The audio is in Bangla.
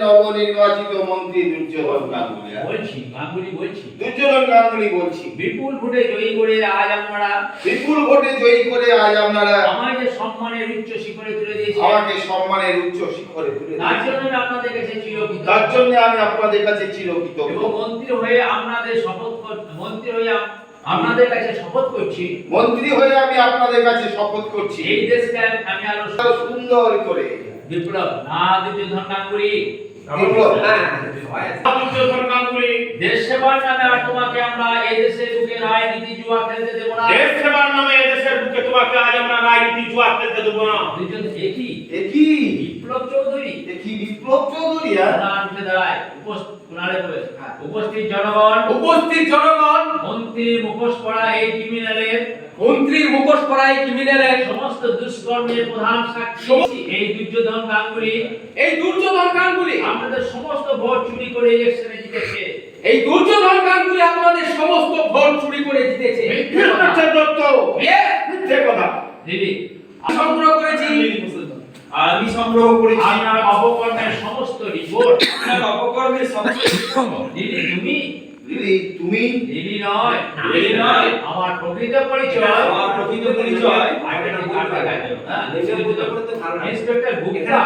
নবনির্বাচিত মন্ত্রী দুর্যোধন গাঙ্গুলি। দুর্যোধন গাঙ্গুলি বলছি। বিপুল ভোটে জয়ী করে আজ আপনারা আমাকে সম্মানের উচ্চ শিখরে তুলে দিয়েছেন। তার জন্য আমি আপনাদের কাছে চিরকৃতজ্ঞ। এবং মন্ত্রী হয়ে আপনাদের কাছে শপথ করছি। এই দেশকে আমি আরো সুন্দর করে বিপ্লব না দুর্যোধন গাঙ্গুলি দেশ সেবার নামে আর তোমাকে আমরা এই দেশের বুকে রাজনীতি জুয়া খেলতে দেব না। দেশ সেবার নামে এই দেশের বুকে তোমাকে আজ আমরা রাজনীতি জুয়া খেলতে দেব না। দুর্যোধন একই বিপ্লব চৌধুরী উপস্থিত জনগণ মন্ত্রীর মুখোশ পরা এই ক্রিমিনালের সমস্ত দুষ্কর্মের প্রধান সাক্ষী এই দুর্যোধন গাঙ্গুলি আপনাদের সমস্ত ভোট চুরি করে ইলেকশনে জিতেছে। দিদি আমি সংগ্রহ করেছি আপনার অপকর্মের সমস্ত রিপোর্ট। দিদি নয় আমার প্রকৃত পরিচয় ইন্সপেক্টর গুপ্তা